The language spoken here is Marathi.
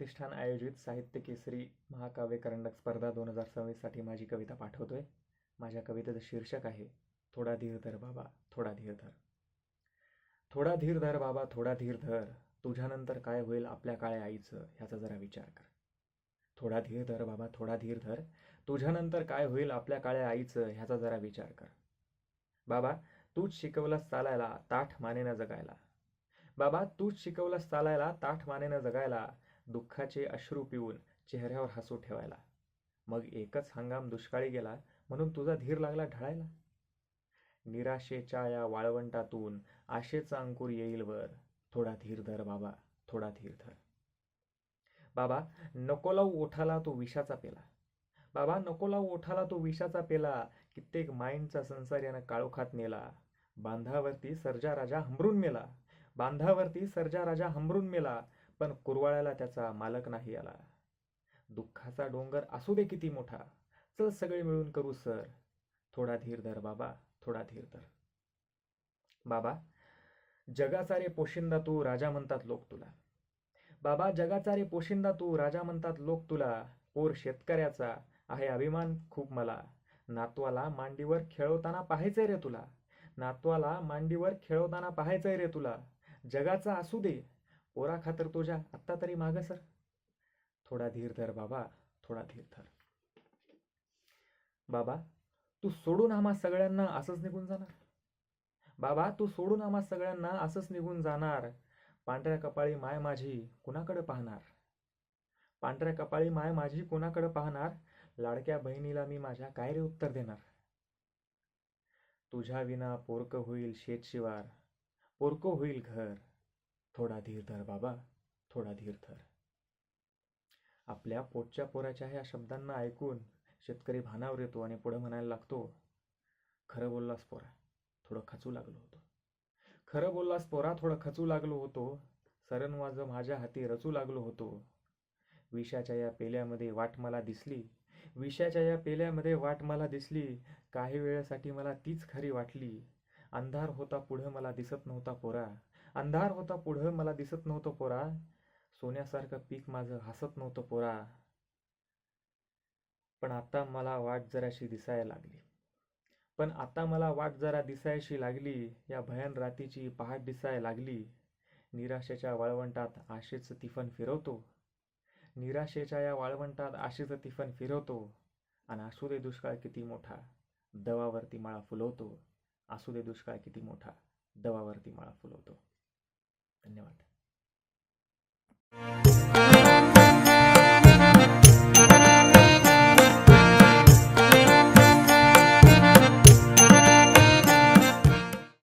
प्रतिष्ठान आयोजित साहित्य केसरी महाकाव्य करंडक स्पर्धा 2026 साठी माझी कविता पाठवतोय. माझ्या कवितेचं शीर्षक आहे थोडा धीर धर बाबा, थोडा धीर धर. थोडा धीर धर बाबा, थोडा धीर धर. तुझ्यानंतर काय होईल आपल्या काळ्या आईचं ह्याचा जरा विचार कर. थोडा धीर धर बाबा, थोडा धीर धर. तुझ्यानंतर काय होईल आपल्या काळ्या आईचं ह्याचा जरा विचार कर. बाबा, तूच शिकवलंस चालायला ताठ मानेनं जगायला. बाबा, तूच शिकवलंस चालायला ताठ मानेनं जगायला. दुःखाचे अश्रू पिऊन चेहऱ्यावर हसू ठेवायला. मग एकच हंगाम दुष्काळी गेला म्हणून तुझा धीर लागला ढळायला. निराशेच्या या वाळवंटातून आशेचा अंकुर येईल वर. थोडा धीर धर बाबा, थोडा धीर धर. बाबा, नको लावू ओठाला तो विषाचा पेला. बाबा, नको लावू ओठाला तो विषाचा पेला. कित्येक माईंचा संसार यानं काळोखात नेला. बांधावरती सर्जा राजा हंबरून मेला. बांधावरती सर्जा राजा हंबरून मेला. पण कुरवाळ्याला त्याचा मालक नाही आला. दुःखाचा डोंगर असू दे किती मोठा, चल सगळे मिळून करू सर. थोडा धीर धर बाबा, थोडा धीर धर. बाबा, जगाचा रे पोशिंदा तू राजा म्हणतात लोक तुला. बाबा, जगाचा रे पोशिंदा तू राजा म्हणतात लोक तुला. पोर शेतकऱ्याचा आहे अभिमान खूप मला. नातवाला मांडीवर खेळवताना पाहायचंय रे तुला. नातवाला मांडीवर खेळवताना पाहायचंय रे तुला. जगाचा असू दे पोरा खातर तुझ्या आत्ता तरी माग सर. थोडा धीर धर बाबा, थोडा धीर धर. बाबा, तू सोडून आम्हा सगळ्यांना असंच निघून जाणार. बाबा, तू सोडून आम्हा सगळ्यांना असंच निघून जाणार. पांढऱ्या कपाळी माय माझी कुणाकडे पाहणार. पांढऱ्या कपाळी माय माझी कुणाकडे पाहणार. लाडक्या बहिणीला मी माझ्या काय रे उत्तर देणार. तुझ्या विना पोरकं होईल शेतशिवार, पोरकं होईल घर. थोडा धीर धर बाबा, थोडा धीर धर. आपल्या पोटच्या पोराच्या ह्या शब्दांना ऐकून शेतकरी भानावर येतो आणि पुढे म्हणायला लागतो, खरं बोललास पोरा, थोडं खचू लागलो होतो. खरं बोललास पोरा, थोडं खचू लागलो होतो. सरनवाज माझ्या हाती रचू लागलो होतो. विषाच्या या पेल्यामध्ये वाट मला दिसली. विषाच्या या पेल्यामध्ये वाट मला दिसली. काही वेळेसाठी मला तीच खरी वाटली. अंधार होता पुढं मला दिसत नव्हता पोरा. अंधार होता पुढं मला दिसत नव्हतं पोरा. सोन्यासारखं पीक माझं हसत नव्हतं पोरा. पण आता मला वाट जराशी दिसायला लागली. पण आता मला वाट जरा दिसायशी लागली. या भयान रातीची पहाट दिसायला लागली. निराशेच्या वाळवंटात आशेचं तिफन फिरवतो. निराशेच्या या वाळवंटात आशेचं तिफन फिरवतो. आणि असू दे दुष्काळ किती मोठा, दवावरती माळा फुलवतो. असू दे दुष्काळ किती मोठा, दवावरती माळा फुलवतो. धन्यवाद.